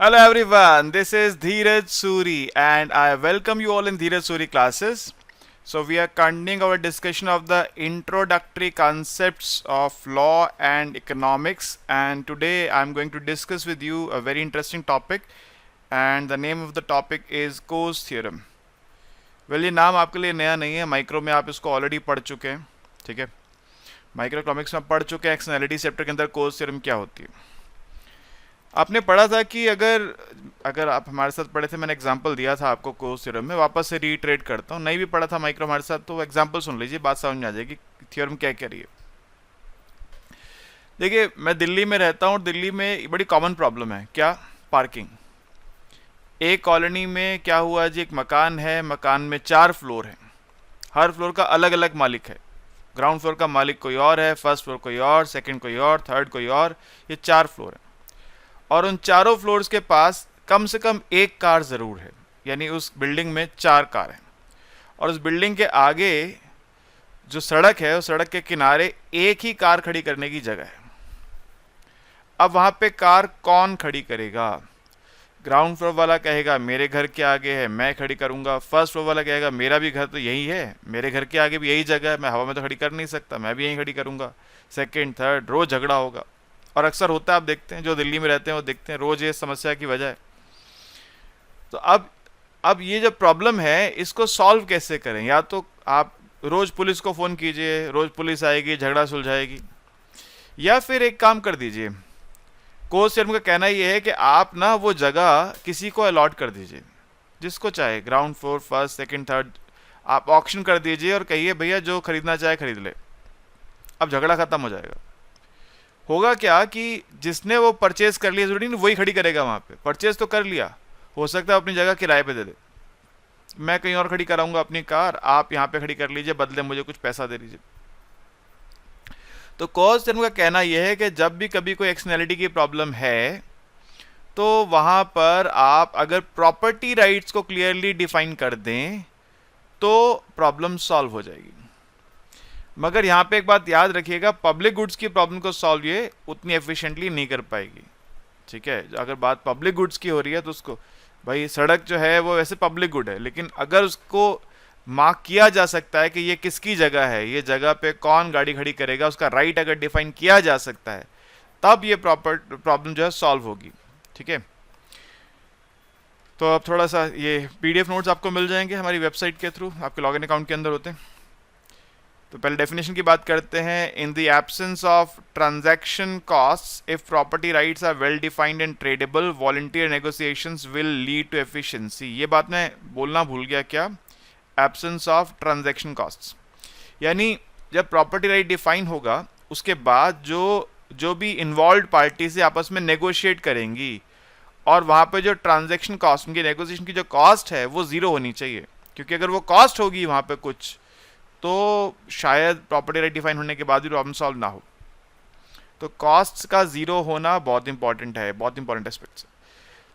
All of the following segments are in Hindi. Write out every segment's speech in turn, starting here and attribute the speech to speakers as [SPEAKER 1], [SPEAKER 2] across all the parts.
[SPEAKER 1] Hello everyone, this is Dheeraj Suri and I welcome you all in Dheeraj Suri classes. So we are continuing our discussion of the introductory concepts of law and economics, and today I'm going to discuss with you a very interesting topic, and the name of the topic is Coase theorem. Well ये नाम आपके लिए नया नहीं है, माइक्रो में आप इसको ऑलरेडी पढ़ चुके हैं. ठीक है, माइक्रो इकोनॉमिक्स में आप पढ़ चुके हैं एक्सटर्नैलिटी चैप्टर के अंदर कोस थ्योरम क्या होती है. आपने पढ़ा था कि अगर अगर आप हमारे साथ पढ़े थे, मैंने एग्जांपल दिया था आपको कोस थ्योरम में, वापस से रीट्रेड करता हूँ. नहीं भी पढ़ा था माइक्रो हमारे साथ तो एग्जांपल सुन लीजिए, बात समझ में आ जाएगी थ्योरम क्या कह रही है. देखिए, मैं दिल्ली में रहता हूँ और दिल्ली में बड़ी कॉमन प्रॉब्लम है. क्या? पार्किंग. एक कॉलोनी में क्या हुआ जी, एक मकान है, मकान में 4 फ्लोर हैं, हर फ्लोर का अलग अलग मालिक है. ग्राउंड फ्लोर का मालिक कोई और है, फर्स्ट फ्लोर कोई और, सेकंड कोई और, थर्ड कोई और, ये 4 फ्लोर हैं. और उन चारों फ्लोर्स के पास कम से कम एक कार ज़रूर है, यानी उस बिल्डिंग में 4 कार हैं. और उस बिल्डिंग के आगे जो सड़क है, उस सड़क के किनारे एक ही कार खड़ी करने की जगह है. अब वहाँ पे कार कौन खड़ी करेगा? ग्राउंड फ्लोर वाला कहेगा मेरे घर के आगे है, मैं खड़ी करूँगा. फर्स्ट फ्लोर वाला कहेगा मेरा भी घर तो यही है, मेरे घर के आगे भी यही जगह है, मैं हवा में तो खड़ी कर नहीं सकता, मैं भी यहीं खड़ी करूँगा. सेकंड, थर्ड, रोज़ झगड़ा होगा. और अक्सर होता है, आप देखते हैं जो दिल्ली में रहते हैं वो देखते हैं रोज़ ये समस्या की वजह है. तो अब ये जो प्रॉब्लम है इसको सॉल्व कैसे करें? या तो आप रोज़ पुलिस को फ़ोन कीजिए, रोज़ पुलिस आएगी, झगड़ा सुलझाएगी. या फिर एक काम कर दीजिए, कोस थ्योरम का कहना ये है कि आप ना वो जगह किसी को अलॉट कर दीजिए, जिसको चाहे, ground floor, first, second, third, आप ऑक्शन कर दीजिए और कहिए भैया जो खरीदना चाहे खरीद ले. अब झगड़ा खत्म हो जाएगा. होगा क्या कि जिसने वो परचेज कर लिया जरूरी नहीं वही खड़ी करेगा वहाँ पे. परचेज तो कर लिया, हो सकता है अपनी जगह किराए पे दे दे, मैं कहीं और खड़ी कराऊंगा अपनी कार, आप यहाँ पे खड़ी कर लीजिए, बदले मुझे कुछ पैसा दे दीजिए. तो कॉज थ्योरम का कहना यह है कि जब भी कभी कोई एक्सटर्नैलिटी की प्रॉब्लम है तो वहाँ पर आप अगर प्रॉपर्टी राइट्स को क्लियरली डिफाइन कर दें तो प्रॉब्लम सॉल्व हो जाएगी. मगर यहाँ पे एक बात याद रखिएगा, पब्लिक गुड्स की प्रॉब्लम को सॉल्व ये उतनी एफिशिएंटली नहीं कर पाएगी. ठीक है, अगर बात पब्लिक गुड्स की हो रही है तो उसको, भाई सड़क जो है वो वैसे पब्लिक गुड है, लेकिन अगर उसको मार्क किया जा सकता है कि ये किसकी जगह है, ये जगह पे कौन गाड़ी खड़ी करेगा, उसका राइट अगर डिफाइन किया जा सकता है, तब ये प्रॉब्लम जो है सॉल्व होगी. ठीक है, तो अब थोड़ा सा ये पीडीएफ नोट्स आपको मिल जाएंगे हमारी वेबसाइट के थ्रू, आपके लॉगिन अकाउंट के अंदर होते हैं. तो पहले डेफिनेशन की बात करते हैं. In the absence of transaction costs, if property rights are well defined and tradeable, volunteer negotiations will lead to efficiency. ये बात मैं बोलना भूल गया, क्या? एब्सेंस ऑफ ट्रांजैक्शन कॉस्ट्स, यानी जब प्रॉपर्टी राइट डिफाइन होगा उसके बाद जो भी इन्वॉल्व पार्टी से आपस में नेगोशिएट करेंगी, और वहाँ पे जो ट्रांजैक्शन कॉस्ट, उनकी नेगोशिएशन की जो कॉस्ट है वो ज़ीरो होनी चाहिए, क्योंकि अगर वो कॉस्ट होगी वहाँ पे कुछ, तो शायद प्रॉपर्टी राइट डिफाइन होने के बाद भी प्रॉब्लम सॉल्व ना हो. तो कॉस्ट का ज़ीरो होना बहुत इंपॉर्टेंट है, बहुत इंपॉर्टेंट एस्पेक्ट्स.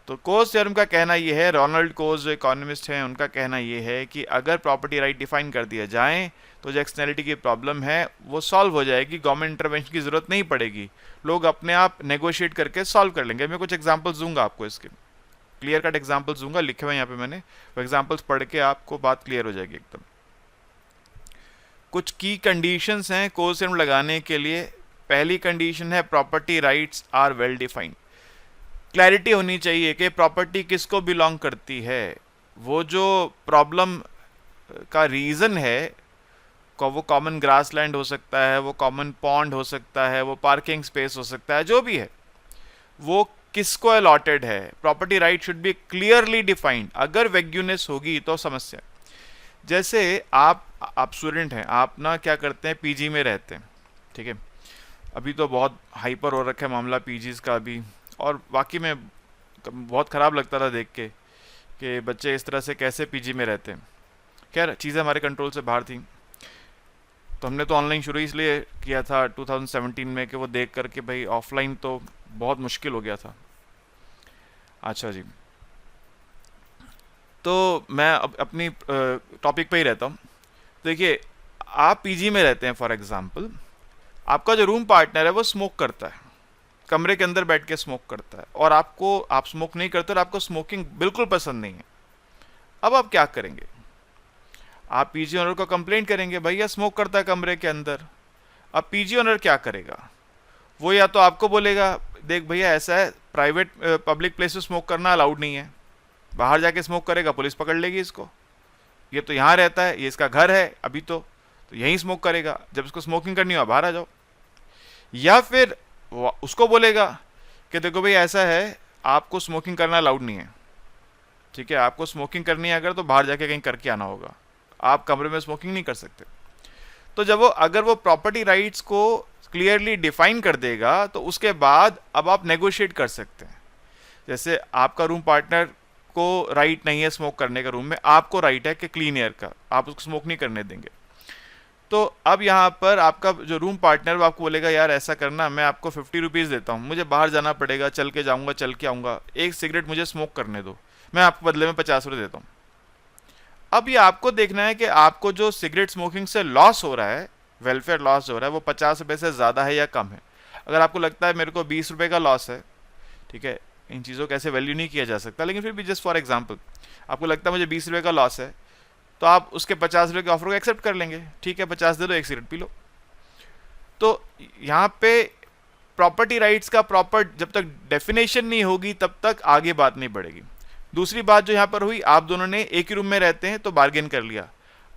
[SPEAKER 1] तो कोस थ्योरम का कहना यह है, रोनाल्ड कोस जो इकोनॉमिस्ट हैं उनका कहना यह है कि अगर प्रॉपर्टी राइट डिफाइन कर दिया जाए तो जो एक्सटर्नैलिटी की प्रॉब्लम है वो सॉल्व हो जाएगी, गवर्नमेंट इंटरवेंशन की ज़रूरत नहीं पड़ेगी, लोग अपने आप नेगोशिएट करके सॉल्व कर लेंगे. मैं कुछ एग्जांपल्स दूंगा आपको, इसके क्लियर कट एग्जांपल्स दूंगा, लिखे हुए यहाँ पे मैंने, वो एग्जांपल्स पढ़ के आपको बात क्लियर हो जाएगी एकदम. कुछ की कंडीशंस हैं कोस थ्योरम लगाने के लिए. पहली कंडीशन है property rights are well defined. Clarity होनी चाहिए कि प्रॉपर्टी किसको बिलोंग करती है. वो जो प्रॉब्लम का रीज़न है, वो कॉमन ग्रास लैंड हो सकता है, वो कॉमन पॉन्ड हो सकता है, वो पार्किंग स्पेस हो सकता है, जो भी है वो किसको अलॉटेड है. Property right should be clearly defined. अगर वेग्यूनेस होगी तो समस्या. जैसे आप स्टूडेंट हैं, आप ना क्या करते हैं, पीजी में रहते हैं. ठीक है, अभी तो बहुत हाइपर हो रखा है मामला पीजीज का अभी, और वाकई में बहुत ख़राब लगता था देख के कि बच्चे इस तरह से कैसे पीजी में रहते हैं. खैर चीज़ें हमारे कंट्रोल से बाहर थी, तो हमने तो ऑनलाइन शुरू इसलिए किया था 2017 में कि वो देख कर के भाई ऑफलाइन तो बहुत मुश्किल हो गया था. अच्छा जी, तो मैं अपनी टॉपिक पे ही रहता हूँ. देखिए, आप पीजी में रहते हैं, फॉर एग्जांपल आपका जो रूम पार्टनर है वो स्मोक करता है. कमरे के अंदर बैठ के स्मोक करता है और आप स्मोक नहीं करते और आपको स्मोकिंग बिल्कुल पसंद नहीं है, अब आप क्या करेंगे? आप पीजी ओनर को कंप्लेंट करेंगे, भैया स्मोक करता है कमरे के अंदर। अब पीजी ओनर क्या करेगा? वो या तो आपको बोलेगा, देख भैया ऐसा है, प्राइवेट पब्लिक प्लेस में स्मोक करना अलाउड नहीं है, बाहर जाके स्मोक करेगा पुलिस पकड़ लेगी इसको, ये तो यहाँ रहता है, ये इसका घर है अभी तो यहीं स्मोक करेगा, जब इसको स्मोकिंग करनी हो बाहर आ जाओ। या फिर उसको बोलेगा कि देखो भाई ऐसा है, आपको स्मोकिंग करना अलाउड नहीं है, ठीक है, आपको स्मोकिंग करनी है अगर तो बाहर जाके कहीं करके आना होगा, आप कमरे में स्मोकिंग नहीं कर सकते। तो जब अगर वो प्रॉपर्टी राइट्स को क्लियरली डिफाइन कर देगा तो उसके बाद अब आप नेगोशिएट कर सकते हैं। जैसे आपका रूम पार्टनर को राइट नहीं है स्मोक करने का रूम में, आपको राइट है कि क्लीन एयर का, आप उसको स्मोक नहीं करने देंगे। तो अब यहाँ पर आपका जो रूम पार्टनर वो आपको बोलेगा, यार ऐसा करना, मैं आपको 50 रुपीज़ देता हूँ, मुझे बाहर जाना पड़ेगा, चल के जाऊँगा, चल के आऊँगा, एक सिगरेट मुझे स्मोक करने दो, मैं आपको बदले में 50 रुपये देता हूँ। अब ये आपको देखना है कि आपको जो सिगरेट स्मोकिंग से लॉस हो रहा है, वेलफेयर लॉस हो रहा है, वो 50 रुपये से ज़्यादा है या कम है। अगर आपको लगता है मेरे को 20 रुपये का लॉस है, ठीक है, इन चीज़ों का ऐसे वैल्यू नहीं किया जा सकता, लेकिन फिर भी जस्ट फॉर एग्जांपल आपको लगता है मुझे 20 रुपये का लॉस है, तो आप उसके 50 रुपये के ऑफर को एक्सेप्ट कर लेंगे, ठीक है 50 दे दो, एक सिगरेट पी लो। तो यहाँ पे प्रॉपर्टी राइट्स का प्रॉपर जब तक डेफिनेशन नहीं होगी तब तक आगे बात नहीं बढ़ेगी। दूसरी बात जो यहाँ पर हुई, आप दोनों ने एक ही रूम में रहते हैं तो बार्गेन कर लिया।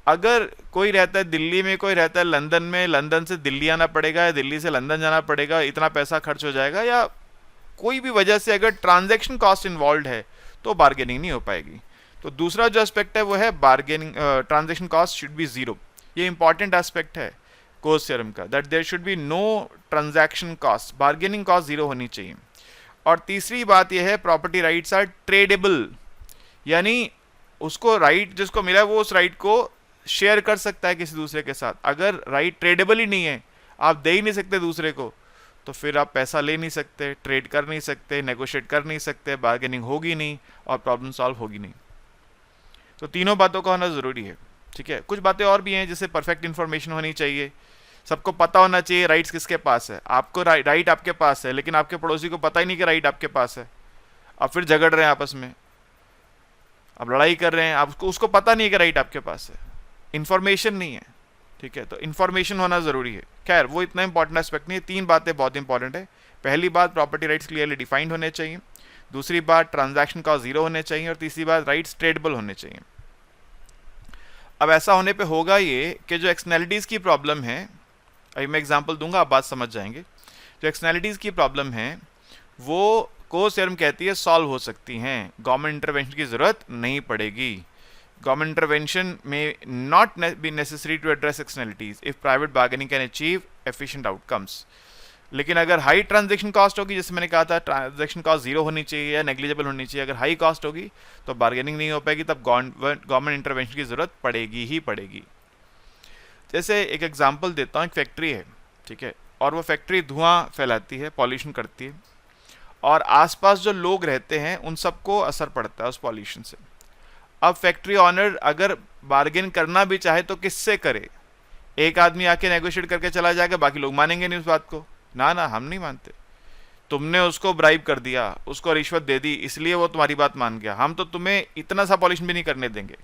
[SPEAKER 1] अगर कोई रहता है दिल्ली में, कोई रहता है लंदन में, लंदन से दिल्ली आना पड़ेगा या दिल्ली से लंदन जाना पड़ेगा, इतना पैसा खर्च हो जाएगा, या कोई भी वजह से अगर ट्रांजैक्शन कॉस्ट इन्वॉल्व है तो बार्गेनिंग नहीं हो पाएगी। तो दूसरा जो एस्पेक्ट है वो है bargaining, transaction cost should be zero. ये इंपॉर्टेंट एस्पेक्ट है कोस थ्योरम का, that there should be no transaction cost, bargaining cost zero होनी चाहिए। और तीसरी बात यह है, प्रॉपर्टी राइट्स आर ट्रेडेबल, यानी उसको राइट जिसको मिला है वो उस राइट को शेयर कर सकता है किसी दूसरे के साथ। अगर राइट ट्रेडेबल ही नहीं है, आप दे ही नहीं सकते दूसरे को, तो फिर आप पैसा ले नहीं सकते, ट्रेड कर नहीं सकते, नेगोशिएट कर नहीं सकते, बार्गेनिंग होगी नहीं और प्रॉब्लम सॉल्व होगी नहीं। तो तीनों बातों का होना ज़रूरी है, ठीक है। कुछ बातें और भी हैं, जैसे परफेक्ट इन्फॉर्मेशन होनी चाहिए, सबको पता होना चाहिए राइट्स किसके पास है। आपको राइट आपके पास है, लेकिन आपके पड़ोसी को पता ही नहीं कि राइट आपके पास है, आप फिर झगड़ रहे हैं आपस में, आप लड़ाई कर रहे हैं, आपको उसको पता नहीं है कि राइट आपके पास है, इन्फॉर्मेशन नहीं है, ठीक है। तो इन्फॉर्मेशन होना ज़रूरी है। खैर वो इतना इंपॉर्टेंट एस्पेक्ट नहीं है, तीन बातें बहुत इंपॉर्टेंट है। पहली बात, प्रॉपर्टी राइट्स क्लियरली डिफाइंड होने चाहिए, दूसरी बात ट्रांजैक्शन कॉस्ट जीरो होने चाहिए, और तीसरी बात राइट्स ट्रेडेबल होने चाहिए। अब ऐसा होने पे होगा ये कि जो एक्सटर्नैलिटीज़ की प्रॉब्लम है, अभी मैं एग्जांपल दूंगा आप बात समझ जाएंगे, जो एक्सटर्नैलिटीज़ की प्रॉब्लम है वो कोस थ्योरम कहती है सॉल्व हो सकती हैं, गवर्नमेंट इंटरवेंशन की ज़रूरत नहीं पड़ेगी। Government intervention may not be necessary to address externalities if private bargaining can achieve efficient outcomes. लेकिन अगर हाई ट्रांजैक्शन कॉस्ट होगी, जैसे मैंने कहा था ट्रांजैक्शन कॉस्ट जीरो होनी चाहिए या नेग्लिजिबल होनी चाहिए, अगर हाई कॉस्ट होगी तो बार्गेनिंग नहीं हो पाएगी, तब गवर्नमेंट इंटरवेंशन की ज़रूरत पड़ेगी ही पड़ेगी। जैसे एक एग्जांपल देता हूँ, एक फैक्ट्री है, ठीक है, और वो फैक्ट्री धुआं फैलाती है, पॉल्यूशन करती है, और आसपास जो लोग रहते हैं उन सबको असर पड़ता है उस पॉल्यूशन से। अब फैक्ट्री ऑनर अगर बार्गेन करना भी चाहे तो किससे करे? एक आदमी आके नेगोशिएट करके चला जाएगा, बाकी लोग मानेंगे नहीं उस बात को, ना ना हम नहीं मानते, तुमने उसको ब्राइब कर दिया, उसको रिश्वत दे दी, इसलिए वो तुम्हारी बात मान गया, हम तो तुम्हें इतना सा पॉल्यूशन भी नहीं करने देंगे।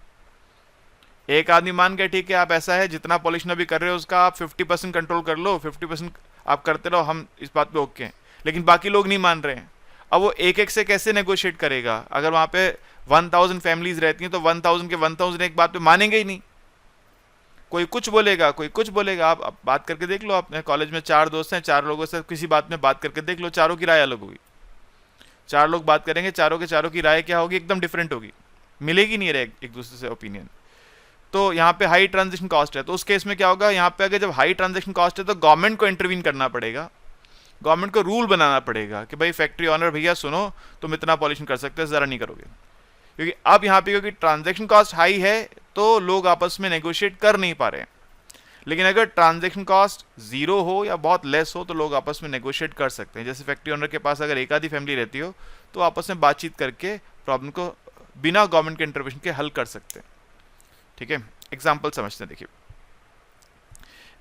[SPEAKER 1] एक आदमी मान गया, ठीक है आप ऐसा है, जितना पॉल्यूशन अभी कर रहे हो उसका आप 50% कंट्रोल कर लो, 50% आप करते रहो, हम इस बात पे ओके हैं, लेकिन बाकी लोग नहीं मान रहे हैं। अब वो एक एक से कैसे नेगोशिएट करेगा? अगर वहाँ पे 1000 फैमिलीज रहती हैं तो 1000 के 1000 एक बात पे मानेंगे ही नहीं, कोई कुछ बोलेगा, कोई कुछ बोलेगा। आप बात करके देख लो, अपने कॉलेज में 4 दोस्त हैं, 4 लोगों से किसी बात में बात करके देख लो, चारों की राय अलग होगी। 4 लोग बात करेंगे, चारों के चारों की राय क्या होगी? एकदम डिफरेंट होगी, मिलेगी नहीं रहे एक दूसरे से ओपिनियन। तो यहाँ पे हाई ट्रांजैक्शन कॉस्ट है, तो उस केस में क्या होगा? यहाँ पे अगर जब हाई ट्रांजैक्शन कॉस्ट है तो गवर्नमेंट को इंटरवीन करना पड़ेगा, गवर्नमेंट को रूल बनाना पड़ेगा कि भाई फैक्ट्री ऑनर भैया सुनो, तुम इतना पॉल्यूशन कर सकते हो, ज़रा नहीं करोगे। क्योंकि अब यहाँ पे क्योंकि ट्रांजैक्शन कॉस्ट हाई है तो लोग आपस में नेगोशिएट कर नहीं पा रहे हैं। लेकिन अगर ट्रांजैक्शन कॉस्ट जीरो हो या बहुत लेस हो तो लोग आपस में नेगोशिएट कर सकते हैं। जैसे फैक्ट्री ओनर के पास अगर एक आधी फैमिली रहती हो तो आपस में बातचीत करके प्रॉब्लम को बिना गवर्नमेंट के इंटरवेंशन के हल कर सकते हैं। ठीक है, एग्जाम्पल समझते हैं। देखिए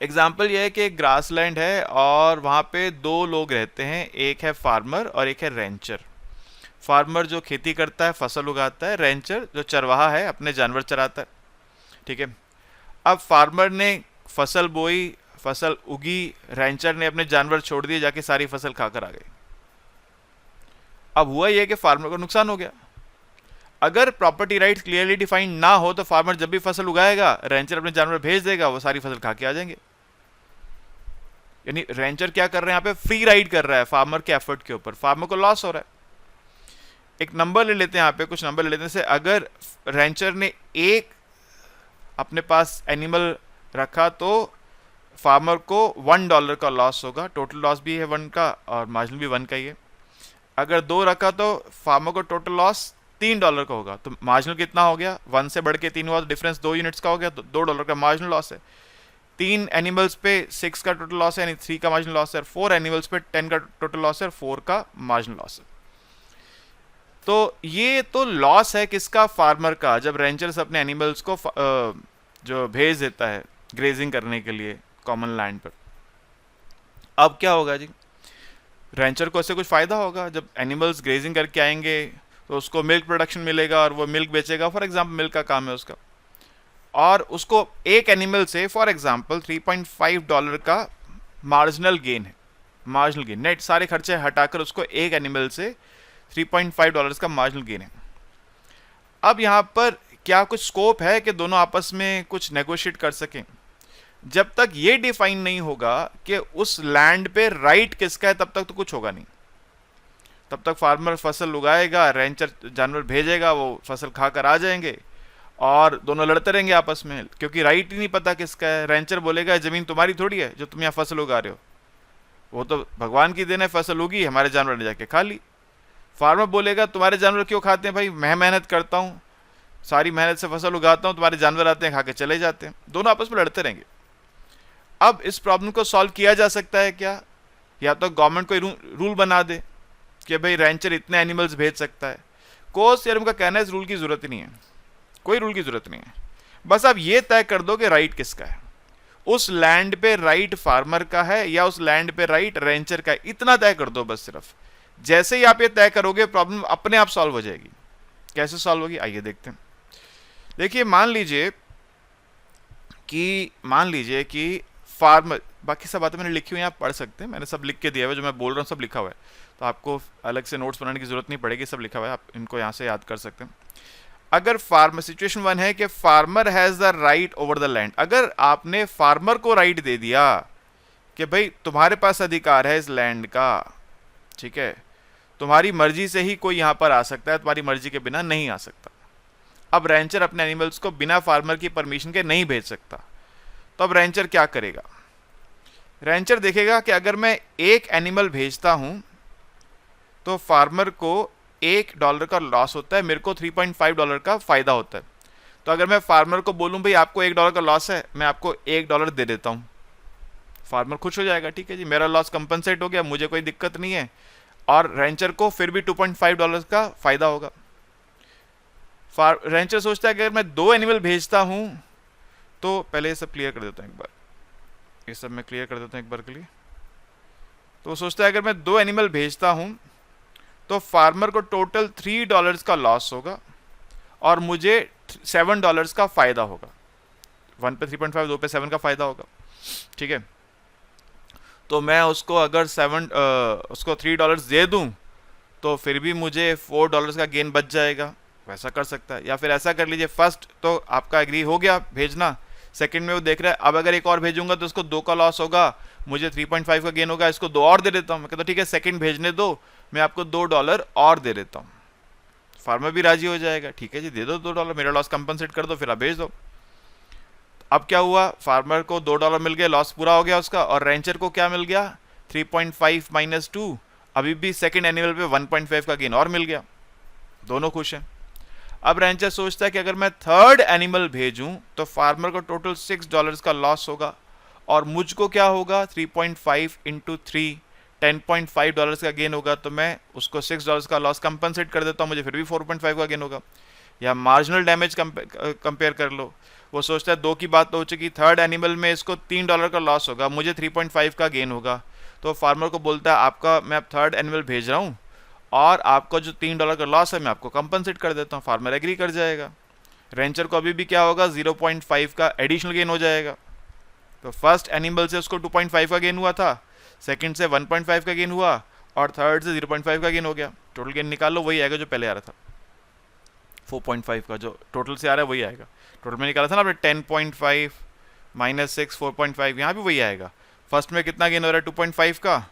[SPEAKER 1] एग्जाम्पल ये है कि एक ग्रासलैंड है और वहाँ पे दो लोग रहते हैं, एक है फार्मर और एक है रेंचर। फार्मर जो खेती करता है, फसल उगाता है, रेंचर जो चरवाहा है, अपने जानवर चराता है। ठीक है, अब फार्मर ने फसल बोई, फसल उगी, रेंचर ने अपने जानवर छोड़ दिए, जाके सारी फसल खाकर आ गए। अब हुआ ये कि फार्मर को नुकसान हो गया। अगर प्रॉपर्टी राइट्स क्लियरली डिफाइंड ना हो तो फार्मर जब भी फसल उगाएगा, रेंचर अपने जानवर भेज देगा, वो सारी फसल खा के आ जाएंगे। यानी रेंचर क्या कर रहे हैं यहाँ पे, फ्री राइड कर रहा है फार्मर के एफर्ट के ऊपर, फार्मर को लॉस हो रहा है। एक नंबर ले लेते हैं यहाँ पे, कुछ नंबर ले लेते हैं। जैसे अगर रेंचर ने एक अपने पास एनिमल रखा तो फार्मर को $1 का लॉस होगा, टोटल लॉस भी है 1 का और मार्जिन भी 1 का ही है। अगर 2 रखा तो फार्मर को टोटल लॉस $3 का होगा, तो मार्जिनल कितना हो गया, 1 से बढ़ के 3 हुआ, डिफरेंस 2 यूनिट्स का हो गया, तो $2 का मार्जिनल लॉस है। 3 एनिमल्स पे 6 का टोटल लॉस है, यानी 3 का मार्जिनल लॉस है। 4 एनिमल्स पे 10 का टोटल लॉस है और 4 का मार्जिनल लॉस है। तो ये तो लॉस है किसका, फार्मर का, जब रेंचर्स अपने एनिमल्स को जो भेज देता है ग्रेजिंग करने के लिए कॉमन लैंड पर। अब क्या होगा जी, रेंचर को इससे कुछ फ़ायदा होगा। जब एनिमल्स ग्रेजिंग करके आएंगे तो उसको मिल्क प्रोडक्शन मिलेगा और वो मिल्क बेचेगा, फॉर एग्जांपल मिल्क का काम है उसका, और उसको एक एनिमल से फॉर एग्जांपल $3.5 का मार्जिनल गेन है। मार्जिनल गेन नेट सारे खर्चे हटाकर उसको एक एनिमल से $3.5 का मार्जिनल गेन है। अब यहाँ पर क्या कुछ स्कोप है कि दोनों आपस में कुछ नेगोशिएट कर सकें? जब तक ये डिफाइन नहीं होगा कि उस लैंड पे राइट किसका है, तब तक तो कुछ होगा नहीं। तब तक फार्मर फसल उगाएगा, रेंचर जानवर भेजेगा, वो फसल खाकर आ जाएंगे और दोनों लड़ते रहेंगे आपस में, क्योंकि राइट ही नहीं पता किसका है। रेंचर बोलेगा जमीन तुम्हारी थोड़ी है जो तुम यहाँ फसल उगा रहे हो, वो तो भगवान की देन है, फसल उगी, हमारे जानवर ने जाके खा ली। फार्मर बोलेगा तुम्हारे जानवर क्यों खाते हैं भाई, मैं मेहनत करता हूँ, सारी मेहनत से फसल उगाता हूँ, तुम्हारे जानवर आते हैं खा के चले जाते हैं। दोनों आपस में लड़ते रहेंगे। अब इस प्रॉब्लम को सॉल्व किया जा सकता है क्या? या तो गवर्नमेंट कोई रूल बना दे कि भाई रेंचर इतने एनिमल्स भेज सकता है। कोर्स थ्योरम का कहना है इस रूल की जरूरत ही नहीं है, कोई रूल की जरूरत नहीं है। बस आप ये तय कर दो कि राइट किसका है, उस लैंड पे राइट फार्मर का है या उस लैंड पे राइट रेंचर का है, इतना तय कर दो बस सिर्फ। जैसे ही आप ये तय करोगे प्रॉब्लम अपने आप सॉल्व हो जाएगी। कैसे सॉल्व होगी आइए देखते हैं। देखिए मान लीजिए कि फार्मर, बाकी सब बातें मैंने लिखी हुई, आप पढ़ सकते हैं, मैंने सब लिख के दिया हुआ है, जो मैं बोल रहा हूँ सब लिखा हुआ है, तो आपको अलग से नोट्स बनाने की जरूरत नहीं पड़ेगी, सब लिखा हुआ है, आप इनको यहाँ से याद कर सकते हैं। अगर फार्मर, सिचुएशन 1 है कि farmer has the right over the land. अगर आपने फार्मर को राइट दे दिया कि भाई तुम्हारे पास अधिकार है इस लैंड का, ठीक है, तुम्हारी मर्जी से ही कोई यहाँ पर आ सकता है, तुम्हारी मर्जी के बिना नहीं आ सकता। अब रेंचर अपने एनिमल्स को बिना फार्मर की परमिशन के नहीं भेज सकता, तो अब रेंचर क्या करेगा? रेंचर देखेगा कि अगर मैं एक एनिमल भेजता हूं तो फार्मर को $1 का लॉस होता है, मेरे को $3.5 का फायदा होता है। तो अगर मैं फार्मर को बोलूं भाई आपको $1 का लॉस है, मैं आपको $1 दे देता हूं, फार्मर खुश हो जाएगा, ठीक है जी, मेरा लॉस कंपनसेट हो गया, मुझे कोई दिक्कत नहीं है, और रेंचर को फिर भी $2.5 का फायदा होगा। रेंचर सोचता है कि अगर मैं 2 एनिमल भेजता हूं तो पहले ये सब क्लियर कर देता हूं एक बार, ये सब मैं क्लियर कर देता हूं एक बार के लिए। तो वो सोचता है अगर मैं 2 एनिमल भेजता हूं तो फार्मर को टोटल $3 का लॉस होगा और मुझे $7 का फायदा होगा। 1 पे 3.5, 2 पे 7 का फायदा होगा, ठीक है। तो मैं उसको अगर उसको $3 दे दूं तो फिर भी मुझे $4 का गेन बच जाएगा, वैसा कर सकता है। या फिर ऐसा कर लीजिए, फर्स्ट तो आपका एग्री हो गया भेजना, सेकंड में वो देख रहा है अब अगर एक और भेजूंगा तो उसको 2 का लॉस होगा, मुझे 3.5 का गेन होगा, इसको 2 और दे देता हूँ। मैं कहता ठीक है सेकंड भेजने दो, मैं आपको $2 और दे देता हूँ। फार्मर भी राजी हो जाएगा, ठीक है जी दे दो $2, मेरा लॉस कंपनसेट कर दो, फिर आप भेज दो। अब क्या हुआ, फार्मर को $2 मिल गए, लॉस पूरा हो गया उसका, और रेंचर को क्या मिल गया, 3.5 माइनस 2, अभी भी सेकंड एनिमल पे 1.5 का गेन और मिल गया, दोनों खुश हैं। अब रेंचर सोचता है कि अगर मैं थर्ड एनिमल भेजूं तो फार्मर को टोटल $6 का लॉस होगा और मुझको क्या होगा, 3.5 इंटू 3 $10.5 का गेन होगा, तो मैं उसको $6 का लॉस कंपनसेट कर देता हूं, मुझे फिर भी 4.5 का गेन होगा। या मार्जिनल डैमेज कंपेयर कर लो। वो सोचता है 2 की बात तो हो चुकी, थर्ड एनिमल में इसको $3 का लॉस होगा, मुझे 3.5 का गेन होगा। तो फार्मर को बोलता है आपका मैं अब थर्ड एनिमल भेज रहा हूँ और आपका जो $3 का लॉस है मैं आपको कंपनसेट कर देता हूँ। फार्मर एग्री कर जाएगा। रेंचर को अभी भी क्या होगा, 0.5 का एडिशनल गेन हो जाएगा। तो फर्स्ट एनिमल से उसको 2.5 का गेन हुआ था, सेकंड से 1.5 का गेन हुआ और थर्ड से 0.5 का गेन हो गया। टोटल गेन निकाल लो, वही आएगा जो पहले आ रहा था, 4.5 का जो टोटल से आ रहा है वही आएगा। टोटल में निकाला था ना आपने 10.5 माइनस 6 4.5, यहाँ भी वही आएगा। फर्स्ट में कितना गेन हो रहा है 2.5 का,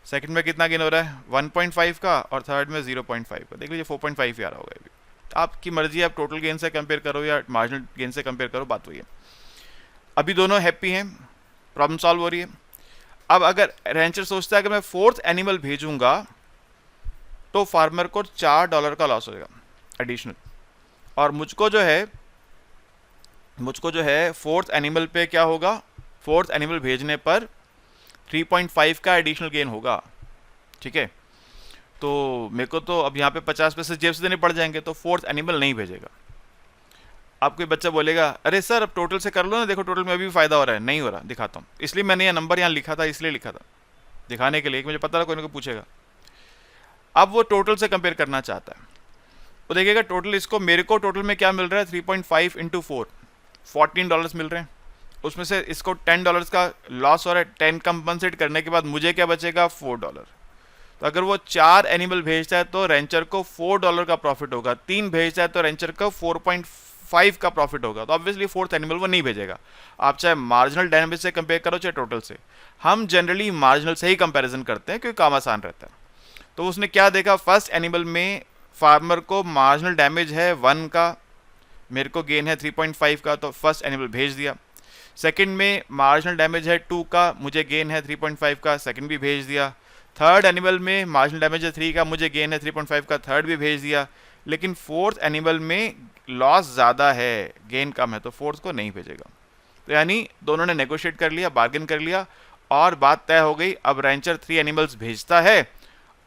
[SPEAKER 1] सेकंड में कितना गेन हो रहा है 1.5 का और थर्ड में 0.5 का। देख लीजिए 4.5 ही आ रहा होगा अभी। आपकी मर्जी है, आप टोटल गेन से कंपेयर करो या मार्जिनल गेन से कंपेयर करो, बात वही है। अभी दोनों हैप्पी हैं, प्रॉब्लम सॉल्व हो रही है। अब अगर रेंचर सोचता है कि मैं फोर्थ एनिमल भेजूंगा तो फार्मर को $4 का लॉस होगा एडिशनल, और मुझको जो है फोर्थ एनिमल पे क्या होगा, फोर्थ एनिमल भेजने पर 3.5 का एडिशनल गेन होगा। ठीक है, तो मेरे को तो अब यहाँ पे 50 पैसे जेब से देने पड़ जाएंगे, तो फोर्थ एनिमल नहीं भेजेगा। अब कोई बच्चा बोलेगा अरे सर अब टोटल से कर लो ना, देखो टोटल में अभी भी फायदा हो रहा है। नहीं हो रहा, दिखाता हूँ। इसलिए मैंने ये नंबर यहाँ लिखा था, इसलिए लिखा था दिखाने के लिए कि मुझे पता था कोई ना कोई पूछेगा। अब वो टोटल से कंपेयर करना चाहता है, वो देखिएगा टोटल इसको, मेरे को टोटल में क्या मिल रहा है 3.5 इंटू 4, $14 मिल रहे हैं। उसमें से इसको $10 का लॉस हो रहा है, 10 कंपनसेट करने के बाद मुझे क्या बचेगा $4। तो अगर वो 4 एनिमल भेजता है तो रेंचर को $4 का प्रॉफिट होगा, 3 भेजता है तो रेंचर को 4.5 का प्रॉफिट होगा। तो ऑब्वियसली फोर्थ एनिमल वो नहीं भेजेगा। आप चाहे मार्जिनल डैमेज से कंपेयर करो चाहे टोटल से, हम जनरली मार्जिनल से ही कंपैरिजन करते हैं क्योंकि काम आसान रहता है। तो उसने क्या देखा, फर्स्ट एनिमल में फार्मर को मार्जिनल डैमेज है 1 का, मेरे को गेन है 3.5 का, तो फर्स्ट एनिमल भेज दिया। सेकंड में मार्जिनल डैमेज है 2 का, मुझे गेन है 3.5 का, सेकंड भी भेज दिया। थर्ड एनिमल में मार्जिनल डैमेज है 3 का, मुझे गेन है 3.5 का, थर्ड भी भेज दिया। लेकिन फोर्थ एनिमल में लॉस ज़्यादा है, गेन कम है, तो फोर्थ को नहीं भेजेगा। तो यानी दोनों ने नेगोशिएट कर लिया, बार्गेन कर लिया और बात तय हो गई। अब रेंचर 3 एनिमल्स भेजता है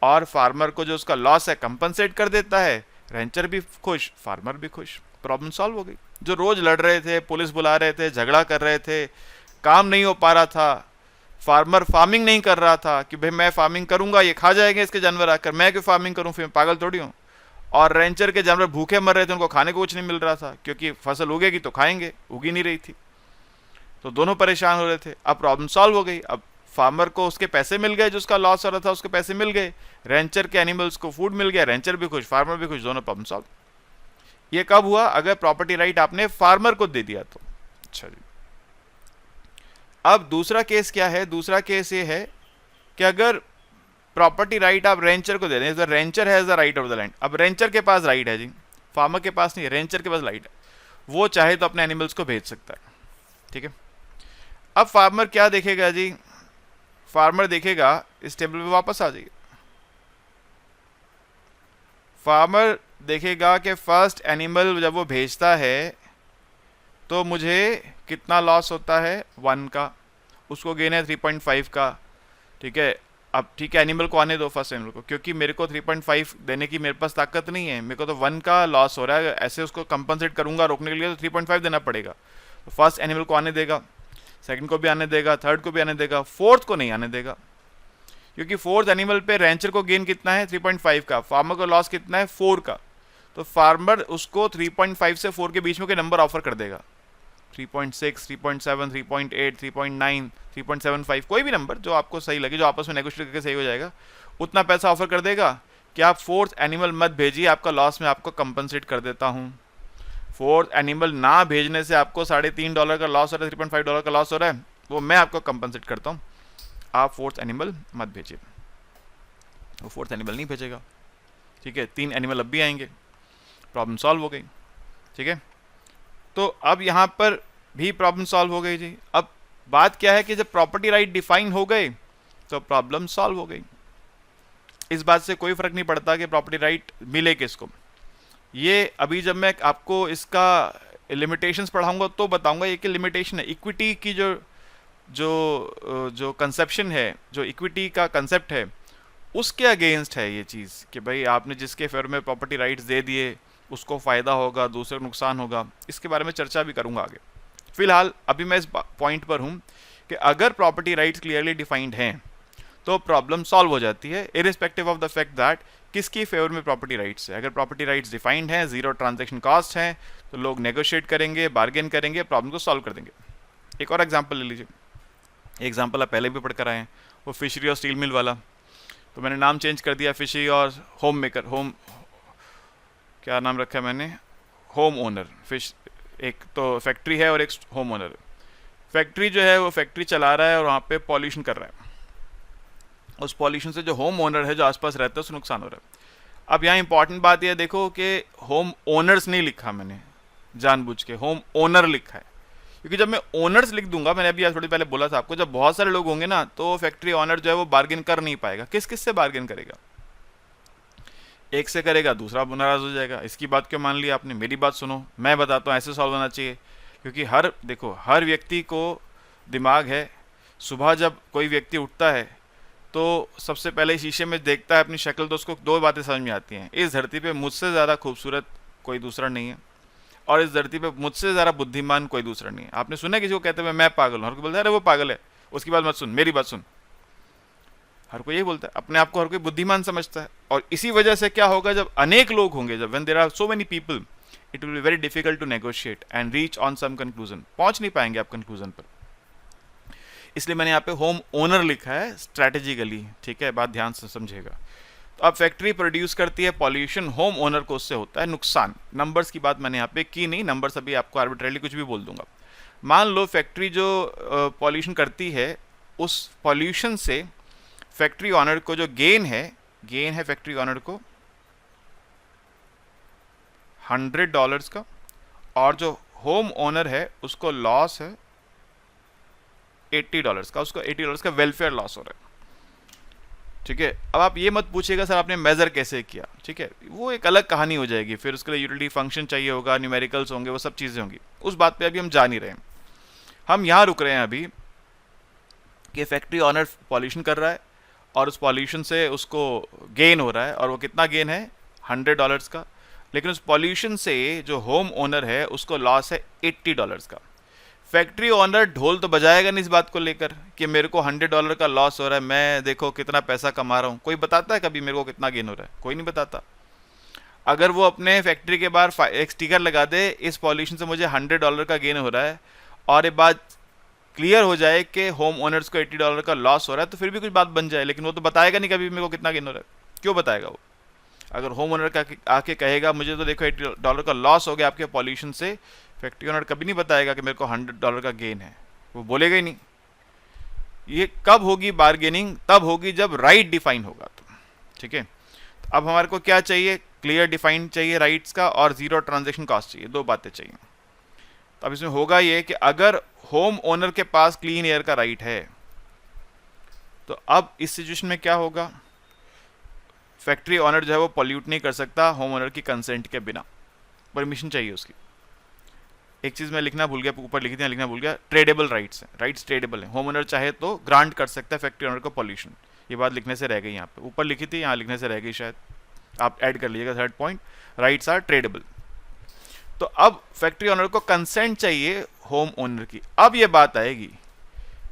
[SPEAKER 1] और फार्मर को जो उसका लॉस है कंपनसेट कर देता है। रेंचर भी खुश, फार्मर भी खुश, प्रॉब्लम सॉल्व हो गई। जो रोज लड़ रहे थे, पुलिस बुला रहे थे, झगड़ा कर रहे थे, काम नहीं हो पा रहा था, फार्मर फार्मिंग नहीं कर रहा था कि भाई मैं फार्मिंग करूंगा ये खा जाएंगे इसके जानवर आकर, मैं क्यों फार्मिंग करूं, फिर पागल थोड़ी हूं। और रेंचर के जानवर भूखे मर रहे थे, उनको खाने को कुछ नहीं मिल रहा था क्योंकि फसल उगेगी तो खाएंगे, उगी नहीं रही थी। तो दोनों परेशान हो रहे थे। अब प्रॉब्लम सॉल्व हो गई। अब फार्मर को उसके पैसे मिल गए, जो उसका लॉस हो रहा था उसके पैसे मिल गए, रेंचर के एनिमल्स को फूड मिल गया, रेंचर भी खुश, फार्मर भी खुश, दोनों प्रॉब्लम सॉल्व। ये कब हुआ, अगर प्रॉपर्टी राइट आपने फार्मर को दे दिया तो। अच्छा जी, अब दूसरा केस क्या है, दूसरा केस ये है कि अगर प्रॉपर्टी राइट आप रेंचर को दे दें, rancher has the right of the land. अब रेंचर के पास राइट है जी, फार्मर के पास नहीं, रेंचर के पास राइट है, वो चाहे तो अपने एनिमल्स को भेज सकता है। ठीक है, अब फार्मर क्या देखेगा जी, फार्मर देखेगा, इस टेबल पे वापस आ जाइए। फार्मर देखेगा कि फर्स्ट एनिमल जब वो भेजता है तो मुझे कितना लॉस होता है 1 का, उसको गेन है 3.5 का। ठीक है, अब ठीक है एनिमल को आने दो, फर्स्ट एनिमल को, क्योंकि मेरे को 3.5 देने की मेरे पास ताकत नहीं है, मेरे को तो 1 का लॉस हो रहा है, ऐसे उसको कंपनसेट करूंगा रोकने के लिए तो 3.5 देना पड़ेगा। तो फर्स्ट एनिमल को आने देगा, सेकंड को भी आने देगा, थर्ड को भी आने देगा, फोर्थ को नहीं आने देगा, क्योंकि फोर्थ एनिमल पे रेंचर को गेन कितना है 3.5 का, फार्मर को लॉस कितना है 4 का। तो फार्मर उसको 3.5 से 4 के बीच में कोई नंबर ऑफर कर देगा, 3.6, 3.7, 3.8, 3.9, 3.75, कोई भी नंबर जो आपको सही लगे, जो आपस में नेगोशिएट करके सही हो जाएगा, उतना पैसा ऑफर कर देगा कि आप फोर्थ एनिमल मत भेजिए, आपका लॉस में आपको कंपनसेट कर देता हूँ। फोर्थ एनिमल ना भेजने से आपको $3.5 का लॉस हो रहा है, $3.5 का लॉस हो रहा है, वो मैं आपको कंपनसेट करता हूँ, आप फोर्थ एनिमल मत भेजिए। वो फोर्थ एनिमल नहीं भेजेगा। ठीक है, 3 एनिमल अब भी आएंगे, प्रॉब्लम सॉल्व हो गई। ठीक है, तो अब यहाँ पर भी प्रॉब्लम सॉल्व हो गई जी। अब बात क्या है कि जब प्रॉपर्टी राइट डिफाइन हो गए तो प्रॉब्लम सॉल्व हो गई। इस बात से कोई फर्क नहीं पड़ता कि प्रॉपर्टी राइट मिले किसको। ये अभी जब मैं आपको इसका लिमिटेशंस पढ़ाऊंगा तो बताऊंगा ये कि लिमिटेशन है। इक्विटी की जो कंसेप्शन है, जो इक्विटी का कंसेप्ट है, उसके अगेंस्ट है ये चीज़ कि भाई आपने जिसके फेवर में प्रॉपर्टी राइट्स दे दिए उसको फ़ायदा होगा, दूसरे को नुकसान होगा। इसके बारे में चर्चा भी करूँगा आगे। फिलहाल अभी मैं इस पॉइंट पर हूँ कि अगर प्रॉपर्टी राइट्स क्लियरली डिफाइंड हैं तो प्रॉब्लम सॉल्व हो जाती है, irrespective of the fact that किसकी फेवर में प्रॉपर्टी राइट्स है। अगर प्रॉपर्टी राइट्स डिफाइंड हैं, जीरो ट्रांजैक्शन कॉस्ट हैं, तो लोग नेगोशिएट करेंगे, बार्गेन करेंगे, प्रॉब्लम को सॉल्व कर देंगे। एक और एग्जांपल ले लीजिए, एग्जांपल आप पहले भी पढ़ कर आए हैं, वो फिशरी और स्टील मिल वाला। तो मैंने नाम चेंज कर दिया, फिशरी और होम मेकर, होम क्या नाम रखा है मैंने, होम ओनर। फिश एक तो फैक्ट्री है और एक होम ओनर। फैक्ट्री जो है वो फैक्ट्री चला रहा है और वहाँ पे पॉल्यूशन कर रहा है। उस पॉल्यूशन से जो होम ओनर है जो आसपास रहता है उसको नुकसान हो रहा है। अब यहाँ इंपॉर्टेंट बात यह देखो कि होम ओनर्स नहीं लिखा मैंने, जानबूझ के होम ओनर लिखा है, क्योंकि जब मैं ओनर्स लिख दूंगा, मैंने अभी थोड़ी पहले बोला था आपको, जब बहुत सारे लोग होंगे ना तो फैक्ट्री ओनर जो है वो बार्गेन कर नहीं पाएगा। किस किस से बार्गेन करेगा? एक से करेगा, दूसरा नाराज हो जाएगा। इसकी बात क्यों मान लिया आपने? मेरी बात सुनो, मैं बताता हूँ ऐसे सॉल्व होना चाहिए। क्योंकि देखो हर व्यक्ति को दिमाग है। सुबह जब कोई व्यक्ति उठता है तो सबसे पहले शीशे में देखता है अपनी शक्ल, तो उसको दो बातें समझ में आती हैं। इस धरती पे मुझसे ज़्यादा खूबसूरत कोई दूसरा नहीं है, और इस धरती पे मुझसे ज़्यादा बुद्धिमान कोई दूसरा नहीं है। आपने सुना किसी को कहते हुए मैं पागल हूँ? हर कोई बोलता है अरे वो पागल है। उसकी बात मत सुन, मेरी बात सुन। हर कोई यही बोलता है, अपने आप को हर कोई बुद्धिमान समझता है। और इसी वजह से क्या होगा, जब अनेक लोग होंगे, जब when there are so many people, it will be very difficult to negotiate and reach on some conclusion. पहुंच नहीं पाएंगे आप कंक्लूजन पर। इसलिए मैंने यहाँ पे होम ओनर लिखा है स्ट्रैटेजिकली, ठीक है, बात ध्यान से समझेगा। तो अब फैक्ट्री प्रोड्यूस करती है पॉल्यूशन, होम ओनर को उससे होता है नुकसान। नंबर्स की बात मैंने यहाँ पे की नहीं, नंबर्स अभी आपको आर्बिट्रेरली कुछ भी बोल दूंगा। मान लो फैक्ट्री जो पॉल्यूशन करती है, उस पॉल्यूशन से फैक्ट्री ऑनर को जो गेन है फैक्ट्री ऑनर को $100 का, और जो होम ओनर है उसको लॉस है $80 का। उसको $80 का वेलफेयर लॉस हो रहा है, ठीक है। अब आप ये मत पूछिएगा सर आपने मेजर कैसे किया, ठीक है, वो एक अलग कहानी हो जाएगी। फिर उसके लिए यूटिलिटी फंक्शन चाहिए होगा, न्यूमेरिकल्स होंगे, वो सब चीज़ें होंगी। उस बात पे अभी हम जा नहीं रहे हैं। हम यहाँ रुक रहे हैं अभी कि फैक्ट्री ऑनर पॉल्यूशन कर रहा है और उस पॉल्यूशन से उसको गेन हो रहा है, और वो कितना गेन है? $100 का। लेकिन उस पॉल्यूशन से जो होम ओनर है उसको लॉस है $80 का। फैक्ट्री ओनर ढोल तो बजाएगा नहीं इस बात को लेकर कि मेरे को $100 का लॉस हो रहा है, मैं देखो कितना पैसा कमा रहा हूँ। कोई बताता है कभी मेरे को कितना गेन हो रहा है? कोई नहीं बताता। अगर वो अपने फैक्ट्री के बाहर एक स्टिकर लगा दे, इस पॉल्यूशन से मुझे $100 का गेन हो रहा है, और ये बात क्लियर हो जाए कि होम ओनर्स को $80 का लॉस हो रहा है, तो फिर भी कुछ बात बन जाए। लेकिन वो तो बताएगा नहीं कभी मेरे को कितना गेन हो रहा है। क्यों बताएगा वो? अगर होम ओनर का आके कहेगा मुझे तो देखो $80 का लॉस हो गया आपके पॉल्यूशन से, फैक्ट्री ओनर कभी नहीं बताएगा कि मेरे को $100 का गेन है, वो बोलेगा ही नहीं। ये कब होगी बार्गेनिंग? तब होगी जब राइट डिफाइन होगा तो, ठीक है। तो अब हमारे को क्या चाहिए? क्लियर डिफाइन चाहिए राइट्स का, और जीरो ट्रांजेक्शन कॉस्ट चाहिए। दो बातें चाहिए। तो अब इसमें होगा ये कि अगर होम ओनर के पास क्लीन एयर का राइट है, तो अब इस सिचुएशन में क्या होगा? फैक्ट्री ओनर जो है वो पॉल्यूट नहीं कर सकता होम ओनर की कंसेंट के बिना, परमिशन चाहिए उसकी। एक चीज़ मैं लिखना भूल गया, ऊपर लिखी थी, लिखना भूल गया, ट्रेडेबल राइट्स हैं। राइट्स ट्रेडेबल हैं। होम ओनर चाहे तो ग्रांट कर सकता है फैक्ट्री ओनर को पॉल्यूशन। ये बात लिखने से रह गई, यहाँ पे ऊपर लिखी थी, यहाँ लिखने से रह गई शायद, आप ऐड कर लीजिएगा। Third point, rights are tradeable. तो अब फैक्ट्री ओनर को कंसेंट चाहिए होम ओनर की। अब ये बात आएगी,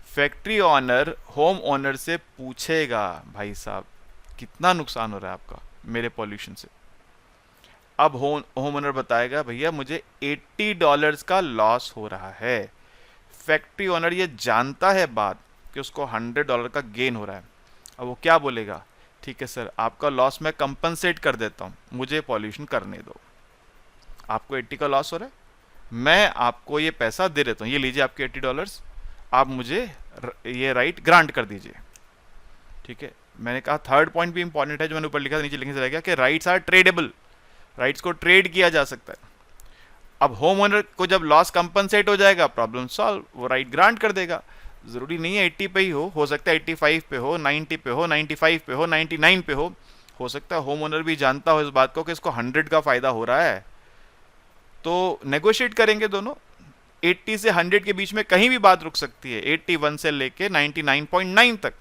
[SPEAKER 1] फैक्ट्री ओनर होम ओनर से पूछेगा भाई साहब कितना नुकसान हो रहा है आपका मेरे पॉल्यूशन से। अब होम ओनर बताएगा भैया मुझे $80 का लॉस हो रहा है। फैक्ट्री ओनर ये जानता है बात कि उसको $100 का गेन हो रहा है। अब वो क्या बोलेगा? ठीक है सर, आपका लॉस मैं कंपनसेट कर देता हूँ, मुझे पॉल्यूशन करने दो। आपको 80 का लॉस हो रहा है, मैं आपको ये पैसा दे देता हूँ, ये लीजिए आपके $80, आप मुझे ये राइट ग्रांट कर दीजिए, ठीक है। मैंने कहा थर्ड पॉइंट भी इंपॉर्टेंट है, जो मैंने ऊपर लिखा था, नीचे लिखने से रह गया, कि राइट्स आर ट्रेडेबल। राइट्स को ट्रेड किया जा सकता है। अब होम ओनर को जब लॉस कंपनसेट हो जाएगा, प्रॉब्लम सॉल्व, वो राइट ग्रांट कर देगा। ज़रूरी नहीं है 80 पे ही हो सकता है 85 पे हो, 90 पे हो, 95 पे हो, 99 पे हो सकता है होम ओनर भी जानता हो इस बात को कि इसको 100 का फ़ायदा हो रहा है, तो नेगोशिएट करेंगे दोनों। 80 से 100 के बीच में कहीं भी बात रुक सकती है, 81 से लेके 99.9 तक।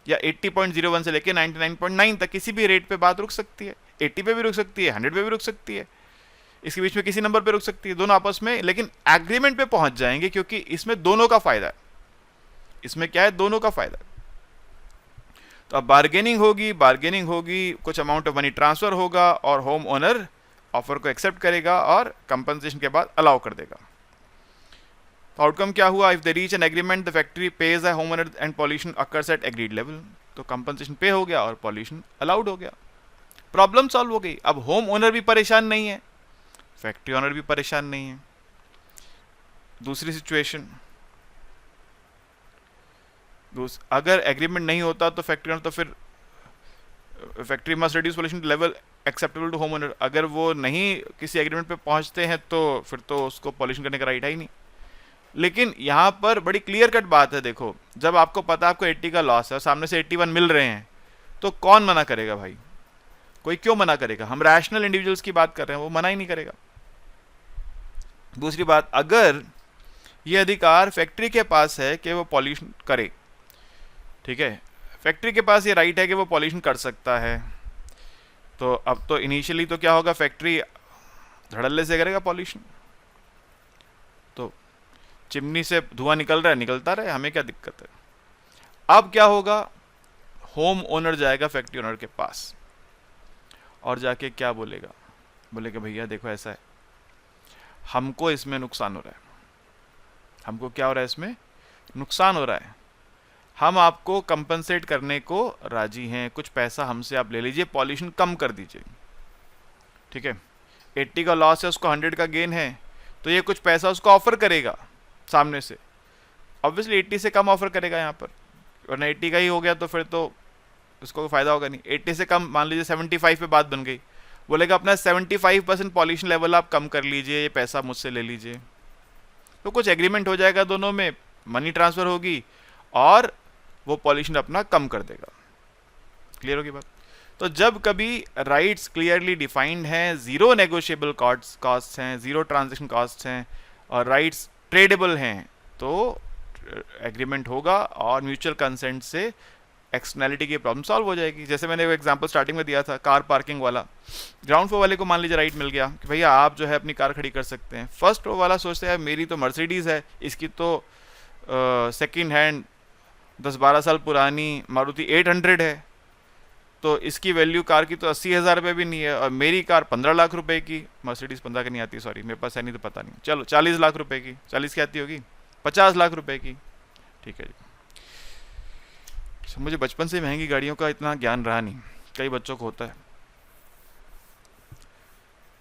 [SPEAKER 1] या 80.01 से लेके 99.9 तक किसी भी रेट पे बात रुक सकती है, 80 पे भी रुक सकती है, 100 पे भी रुक सकती है, इसके बीच में किसी नंबर पे रुक सकती है, दोनों आपस में, लेकिन एग्रीमेंट पे पहुंच जाएंगे क्योंकि इसमें दोनों का फायदा है। इसमें क्या है, दोनों का फायदा है। तो अब बार्गेनिंग होगी, कुछ अमाउंट ऑफ मनी ट्रांसफर होगा और होम ओनर ऑफर को एक्सेप्ट करेगा और कंपनसेशन के बाद अलाउ कर देगा। तो आउटकम क्या हुआ, if they reach an agreement the factory pays है home owner and pollution occurs at agreed level. तो कंपनसेशन पे हो गया और पॉल्यूशन अलाउड हो गया, प्रॉब्लम सॉल्व हो गई। अब होम ओनर भी परेशान नहीं है, फैक्ट्री ओनर भी परेशान नहीं है। दूसरी सिचुएशन, अगर एग्रीमेंट नहीं होता तो फैक्ट्री ओनर, तो फिर factory must reduce pollution level acceptable to home owner. अगर वो नहीं किसी एग्रीमेंट पे पहुंचते हैं तो फिर तो उसको पॉल्यूशन करने का राइट है ही नहीं। लेकिन यहाँ पर बड़ी क्लियर कट बात है, देखो जब आपको पता है आपको 80 का लॉस है और सामने से 81 मिल रहे हैं तो कौन मना करेगा भाई, कोई क्यों मना करेगा। हम रैशनल इंडिविजुअल्स की बात कर रहे हैं, वो मना ही नहीं करेगा। दूसरी बात, अगर ये अधिकार फैक्ट्री के पास है कि वो पॉल्यूशन करे, ठीक है, फैक्ट्री के पास ये राइट है कि वो पॉल्यूशन कर सकता है, तो अब तो इनिशियली तो क्या होगा, फैक्ट्री धड़ल्ले से करेगा पॉल्यूशन। तो चिमनी से धुआं निकल रहा है, निकलता रहे, हमें क्या दिक्कत है। अब क्या होगा, होम ओनर जाएगा फैक्ट्री ओनर के पास और जाके क्या बोलेगा, बोलेगा भैया देखो ऐसा है, हमको इसमें नुकसान हो रहा है, हमको क्या हो रहा है, इसमें नुकसान हो रहा है, हम आपको कंपनसेट करने को राजी हैं, कुछ पैसा हमसे आप ले लीजिए, पॉल्यूशन कम कर दीजिए, ठीक है। 80 का लॉस है, उसको 100 का गेन है, तो ये कुछ पैसा उसको ऑफर करेगा सामने से, ऑब्वियसली 80 से कम ऑफर करेगा यहाँ पर, वरना 80 का ही हो गया तो फिर तो उसको फ़ायदा होगा नहीं। 80 से कम, मान लीजिए 75 पे बात बन गई, बोलेगा अपना 75% पॉल्यूशन लेवल आप कम कर लीजिए, ये पैसा मुझसे ले लीजिए। तो कुछ एग्रीमेंट हो जाएगा दोनों में, मनी ट्रांसफ़र होगी और वो पॉल्यूशन अपना कम कर देगा। क्लियर होगी बात। तो जब कभी राइट्स क्लियरली डिफाइंड हैं, ज़ीरो नेगोशिएबल कॉस्ट हैं, ज़ीरो ट्रांजेक्शन कॉस्ट हैं और राइट्स ट्रेडेबल हैं, तो एग्रीमेंट होगा और म्यूचुअल कंसेंट से एक्सटर्नैलिटी की प्रॉब्लम सॉल्व हो जाएगी। जैसे मैंने वो एग्जांपल स्टार्टिंग में दिया था, कार पार्किंग वाला, ग्राउंड फ्लोर वाले को मान लीजिए राइट मिल गया कि भैया आप जो है अपनी कार खड़ी कर सकते हैं। फर्स्ट फ्लोर वाला सोचता है मेरी तो मर्सिडीज़ है, इसकी तो सेकेंड हैंड 10-12 साल पुरानी मारुति 800 है, तो इसकी वैल्यू कार की तो 80,000 रुपये भी नहीं है, और मेरी कार 15 लाख रुपए की, मर्सिडीज़ 15 की नहीं आती, सॉरी मेरे पास है नहीं तो पता नहीं, चलो 40 लाख रुपए की, 40 की आती होगी, 50 लाख रुपए की, ठीक है जी। मुझे बचपन से महंगी गाड़ियों का इतना ज्ञान रहा नहीं, कई बच्चों को होता है,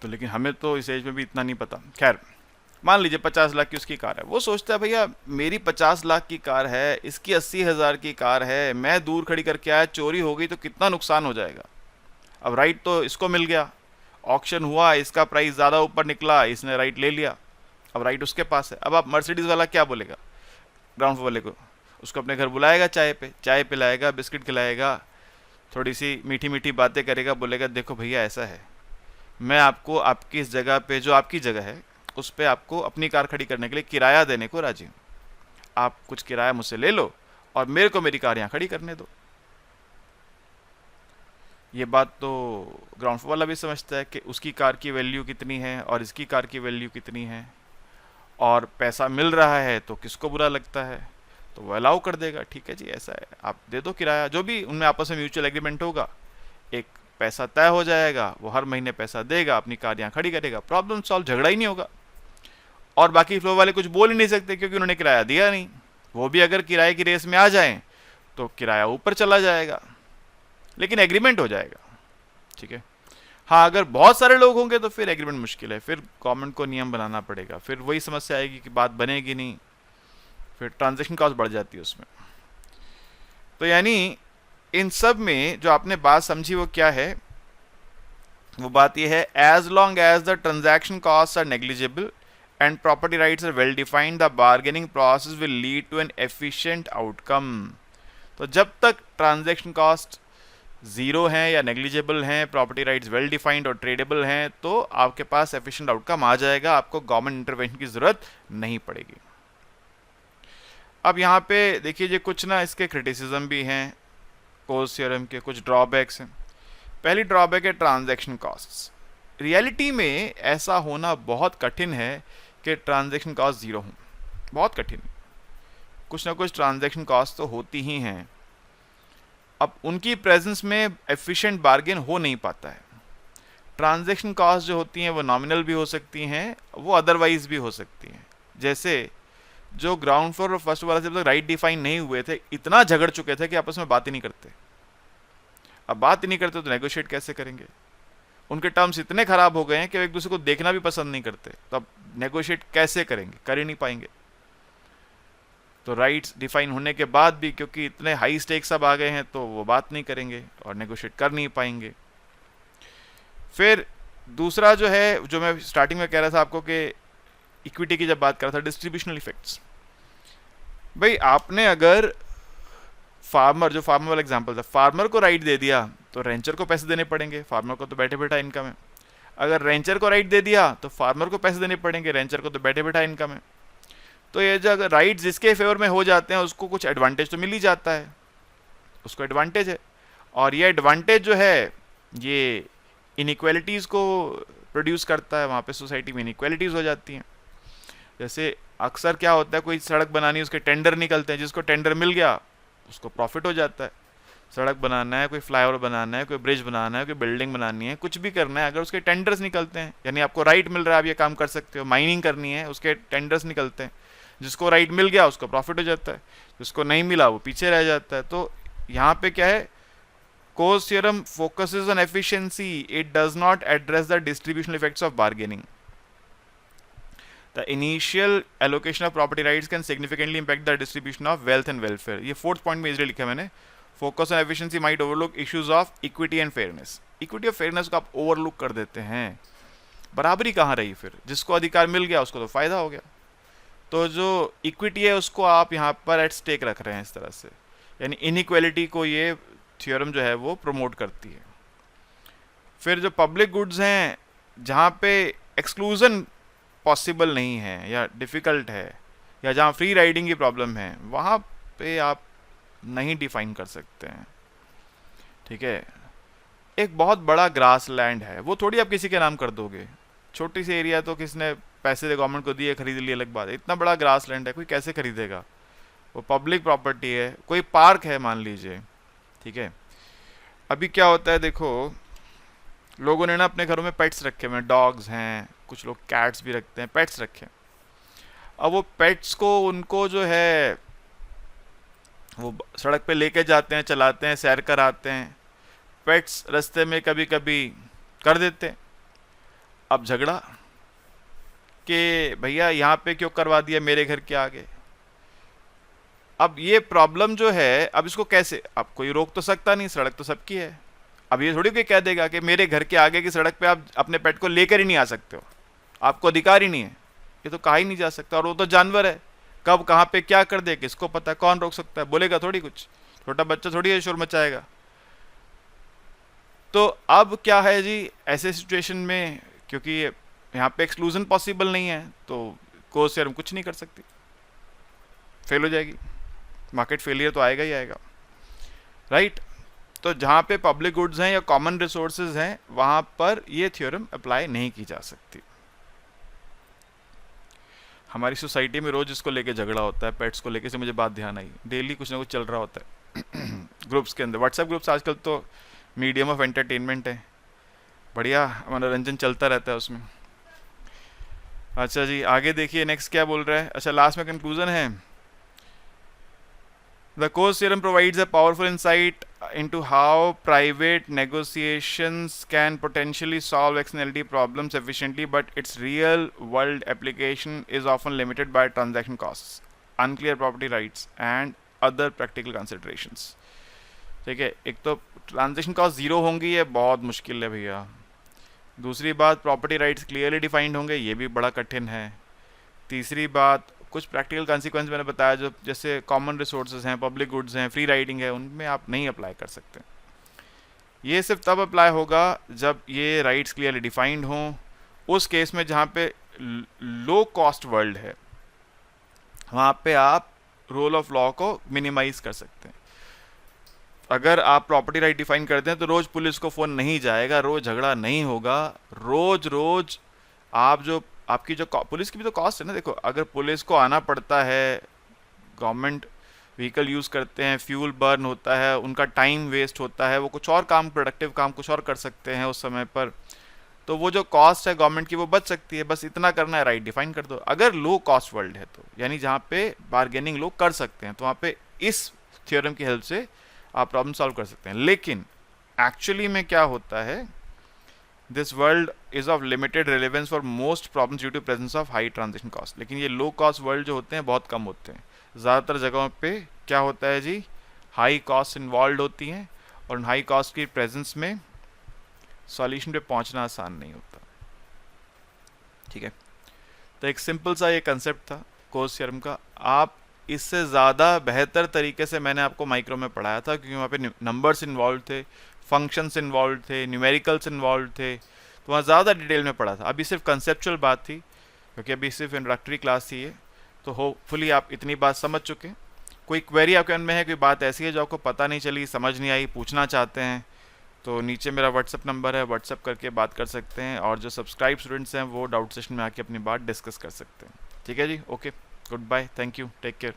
[SPEAKER 1] तो लेकिन हमें तो इस एज में भी इतना नहीं पता। खैर मान लीजिए 50 लाख की उसकी कार है, वो सोचता है भैया मेरी 50 लाख की कार है, इसकी 80,000 की कार है, मैं दूर खड़ी करके आया, चोरी हो गई तो कितना नुकसान हो जाएगा। अब राइट तो इसको मिल गया, ऑक्शन हुआ, इसका प्राइस ज़्यादा ऊपर निकला, इसने राइट ले लिया, अब राइट उसके पास है। अब आप मर्सिडीज़ वाला क्या बोलेगा ग्राउंड फ्लोर वाले को, उसको अपने घर बुलाएगा, चाय पिलाएगा, बिस्किट खिलाएगा, थोड़ी सी मीठी मीठी बातें करेगा, बोलेगा देखो भैया ऐसा है, मैं आपको आपकी इस जगह पे जो आपकी जगह है उस पर आपको अपनी कार खड़ी करने के लिए किराया देने को राजी हूँ, आप कुछ किराया मुझसे ले लो और मेरे को मेरी कार यहाँ खड़ी करने दो। ये बात तो ग्राउंड फ्लोर वाला भी समझता है कि उसकी कार की वैल्यू कितनी है और इसकी कार की वैल्यू कितनी है, और पैसा मिल रहा है तो किसको बुरा लगता है, तो वो अलाउ कर देगा, ठीक है जी ऐसा है, आप दे दो किराया, जो भी उनमें आपस में म्यूचुअल एग्रीमेंट होगा, एक पैसा तय हो जाएगा, वो हर महीने पैसा देगा, अपनी कार यहाँ खड़ी करेगा, प्रॉब्लम सॉल्व, झगड़ा ही नहीं होगा। और बाकी फ्लोर वाले कुछ बोल ही नहीं सकते क्योंकि उन्होंने किराया दिया नहीं, वो भी अगर किराए की रेस में आ जाएं तो किराया ऊपर चला जाएगा, लेकिन एग्रीमेंट हो जाएगा, ठीक है। हाँ अगर बहुत सारे लोग होंगे तो फिर एग्रीमेंट मुश्किल है, फिर गवर्नमेंट को नियम बनाना पड़ेगा, फिर वही समस्या आएगी कि बात बनेगी नहीं, फिर ट्रांजैक्शन कॉस्ट बढ़ जाती है उसमें। तो यानी इन सब में जो आपने बात समझी वो क्या है, वो बात ये है, as long as the transaction cost are negligible and property rights are well defined, the bargaining process will lead to an efficient outcome। तो जब तक ट्रांजैक्शन कॉस्ट ज़ीरो हैं या नेग्लिजिबल हैं, प्रॉपर्टी राइट्स वेल डिफाइंड और ट्रेडेबल हैं, तो आपके पास एफिशिएंट आउटकम आ जाएगा, आपको गवर्नमेंट इंटरवेंशन की ज़रूरत नहीं पड़ेगी। अब यहाँ पे देखिए कुछ ना इसके क्रिटिसिज्म भी हैं, कोज थ्योरम के कुछ ड्रॉबैक्स हैं। पहली ड्रॉबैक है ट्रांजैक्शन कॉस्ट्स। रियलिटी में ऐसा होना बहुत कठिन है कि ट्रांजैक्शन कॉस्ट ज़ीरो हों, बहुत कठिन। कुछ ना कुछ ट्रांजैक्शन कॉस्ट तो होती ही हैं। अब उनकी प्रेजेंस में एफिशिएंट बार्गेन हो नहीं पाता है। ट्रांजैक्शन कॉस्ट जो होती हैं वो नॉमिनल भी हो सकती हैं, वो अदरवाइज भी हो सकती हैं। जैसे जो ग्राउंड फ्लोर और फर्स्ट वाला जब तक राइट डिफाइन नहीं हुए थे, इतना झगड़ चुके थे कि आपस में बात ही नहीं करते। अब बात ही नहीं करते तो नेगोशिएट कैसे करेंगे? उनके टर्म्स इतने खराब हो गए हैं कि वो एक दूसरे को देखना भी पसंद नहीं करते, तो अब नेगोशिएट कैसे करेंगे? कर ही नहीं पाएंगे। तो राइट्स डिफाइन होने के बाद भी क्योंकि इतने हाई स्टेक्स अब आ गए हैं, तो वो बात नहीं करेंगे और नेगोशिएट कर नहीं पाएंगे। फिर दूसरा जो है, जो मैं स्टार्टिंग में कह रहा था आपको कि इक्विटी की जब बात कर रहा था, डिस्ट्रीब्यूशनल इफेक्ट्स। भाई आपने अगर फार्मर, जो फार्मर वाला एग्जांपल था, फार्मर को राइट दे दिया तो रेंचर को पैसे देने पड़ेंगे, फार्मर को तो बैठे बैठा इनकम है। अगर रेंचर को राइट दे दिया तो फार्मर को पैसे देने पड़ेंगे, रेंचर को तो बैठे बैठा इनकम है। तो ये जो अगर राइट जिसके फेवर में हो जाते हैं उसको कुछ एडवांटेज तो मिल ही जाता है, उसको एडवांटेज है। और ये एडवांटेज जो है ये इनइक्वालिटीज़ को प्रोड्यूस करता है, वहाँ पे सोसाइटी में इनइक्वालिटीज़ हो जाती हैं। जैसे अक्सर क्या होता है, कोई सड़क बनानी, उसके टेंडर निकलते हैं, जिसको टेंडर मिल गया उसको प्रॉफिट हो जाता है। सड़क बनाना है, कोई फ्लाईओवर बनाना है, कोई ब्रिज बनाना है, कोई बिल्डिंग बनानी है, कुछ भी करना है, अगर उसके टेंडर्स निकलते हैं, यानी आपको राइट मिल रहा है, आप ये काम कर सकते हो। माइनिंग करनी है, उसके टेंडर्स निकलते हैं, जिसको राइट मिल गया उसको प्रॉफिट हो जाता है, जिसको नहीं मिला वो पीछे रह जाता है। तो यहाँ पे क्या है, Coase theorem focuses on efficiency. It does not address the distributional effects of bargaining. The initial allocation of property rights can significantly impact the distribution of wealth and welfare. ये फोर्थ पॉइंट में इसलिए लिखा मैंने, focus on efficiency might overlook issues of equity and fairness. Equity और फेयरनेस को आप ओवरलुक कर देते हैं। बराबरी कहाँ रही फिर? जिसको अधिकार मिल गया उसको तो फायदा हो गया। तो जो इक्विटी है उसको आप यहाँ पर एट स्टेक रख रहे हैं इस तरह से, यानी इनइक्वालिटी को ये थ्योरम जो है वो प्रमोट करती है। फिर जो पब्लिक गुड्स हैं जहाँ पे एक्सक्लूजन पॉसिबल नहीं है या डिफ़िकल्ट है, या जहाँ फ्री राइडिंग की प्रॉब्लम है, वहाँ पे आप नहीं डिफाइन कर सकते हैं। ठीक है, एक बहुत बड़ा ग्रास लैंड है, वो थोड़ी आप किसी के नाम कर दोगे। छोटी सी एरिया तो किसने पैसे गवर्नमेंट को दिए, खरीद लिए, अलग बात है। इतना बड़ा ग्रास लैंड है, कोई कैसे खरीदेगा? वो पब्लिक प्रॉपर्टी है। कोई पार्क है मान लीजिए, ठीक है। अभी क्या होता है, देखो लोगों ने ना अपने घरों में पेट्स रखे हुए हैं, डॉग्स हैं, कुछ लोग कैट्स भी रखते हैं, पेट्स रखे हैं। अब वो पेट्स को उनको जो है वो सड़क पे लेके जाते हैं, चलाते हैं, सैर कराते हैं। पेट्स रास्ते में कभी कभी कर देते हैं। अब झगड़ा कि भैया यहाँ पे क्यों करवा दिया मेरे घर के आगे। अब ये प्रॉब्लम जो है, अब इसको कैसे, अब कोई रोक तो सकता नहीं, सड़क तो सबकी है। अब ये थोड़ी कोई कह देगा कि मेरे घर के आगे की सड़क पे आप अपने पेट को लेकर ही नहीं आ सकते हो, आपको अधिकार ही नहीं है। ये तो कहा ही नहीं जा सकता। और वो तो जानवर है, कब कहाँ पे क्या कर दे किसको पता, कौन रोक सकता है? बोलेगा थोड़ी कुछ, छोटा बच्चा थोड़ी है शोर मचाएगा। तो अब क्या है जी, ऐसे सिचुएशन में क्योंकि यहाँ पे एक्सक्लूजन पॉसिबल नहीं है, तो कोर्स से हम कुछ नहीं कर सकती, फेल हो जाएगी। मार्केट फेलियर तो आएगा ही आएगा, राइट। तो जहाँ पे पब्लिक गुड्स हैं या कॉमन रिसोर्सेज हैं, वहाँ पर ये थ्योरम अप्लाई नहीं की जा सकती। हमारी सोसाइटी में रोज इसको लेके झगड़ा होता है, पेट्स को लेके से मुझे बात ध्यान आई, डेली कुछ ना कुछ चल रहा होता है ग्रुप्स के अंदर। व्हाट्सएप ग्रुप्स आजकल तो मीडियम ऑफ एंटरटेनमेंट है, बढ़िया मनोरंजन चलता रहता है उसमें। अच्छा जी, आगे देखिए नेक्स्ट क्या बोल रहा है। अच्छा, लास्ट में कंक्लूजन है, The Coase theorem provides a powerful insight into how private negotiations can potentially solve externality problems efficiently, but its real-world application is often limited by transaction costs, unclear property rights, and other practical considerations. ठीक है, एक तो ट्रांजेक्शन कॉस्ट जीरो होंगी, ये बहुत मुश्किल है भैया। दूसरी बात, प्रॉपर्टी राइट्स क्लियरली डिफाइंड होंगे, ये भी बड़ा कठिन है। तीसरी बात, कुछ प्रैक्टिकल कॉन्सिक्वेंस मैंने बताया, जो जैसे कॉमन रिसोर्सेज हैं, पब्लिक गुड्स हैं, फ्री राइडिंग है, उनमें आप नहीं अप्लाई कर सकते। ये सिर्फ तब अप्लाई होगा जब ये राइट्स क्लियरली डिफाइंड हों। उस केस में जहाँ पे लो कॉस्ट वर्ल्ड है, वहाँ पे आप रोल ऑफ लॉ को मिनिमाइज कर सकते हैं। अगर आप प्रॉपर्टी राइट डिफाइन करते हैं तो रोज पुलिस को फोन नहीं जाएगा, रोज झगड़ा नहीं होगा, रोज रोज आप जो आपकी जो पुलिस की भी तो कॉस्ट है ना। देखो, अगर पुलिस को आना पड़ता है, गवर्नमेंट व्हीकल यूज़ करते हैं, फ्यूल बर्न होता है, उनका टाइम वेस्ट होता है, वो कुछ और काम, प्रोडक्टिव काम कुछ और कर सकते हैं उस समय पर, तो वो जो कॉस्ट है गवर्नमेंट की वो बच सकती है। बस इतना करना है, राइट डिफाइन कर दो। अगर लो कॉस्ट वर्ल्ड है तो, यानी जहाँ पे बार्गेनिंग लोग कर सकते हैं, तो वहाँ पे इस थ्योरम की हेल्प से आप प्रॉब्लम सॉल्व कर सकते हैं। लेकिन एक्चुअली में क्या होता है, this world is of limited relevance for most problems due to presence of high transaction cost. लेकिन ये लो कॉस्ट वर्ल्ड जो होते हैं बहुत कम होते हैं। ज़्यादातर जगहों पे क्या होता है जी, हाई कॉस्ट इन्वॉल्व होती हैं, और उन हाई कॉस्ट की प्रेजेंस में सॉल्यूशन पे पहुंचना आसान नहीं होता। ठीक है, तो एक सिंपल सा ये कंसेप्ट था कोस थ्योरम का। आप इससे ज़्यादा बेहतर तरीके से मैंने आपको माइक्रो में पढ़ाया था, क्योंकि वहाँ पे नंबर्स इन्वॉल्व थे, फंक्शंस इन्वॉल्व थे, न्यूमेरिकल्स इन्वॉल्व थे, तो वहाँ ज़्यादा डिटेल में पढ़ा था। अभी सिर्फ कंसेप्चुअल बात थी, क्योंकि अभी सिर्फ इंट्रोडक्टरी क्लास थी ये, तो होपफुली आप इतनी बात समझ चुके। कोई क्वेरी आपके मन में है, कोई बात ऐसी है जो आपको पता नहीं चली, समझ नहीं आई, पूछना चाहते हैं, तो नीचे मेरा व्हाट्सअप नंबर है, व्हाट्सअप करके बात कर सकते हैं। और जो सब्सक्राइब स्टूडेंट्स हैं वो डाउट सेशन में आके अपनी बात डिस्कस कर सकते हैं। ठीक है जी, okay, good bye, thank you, take care.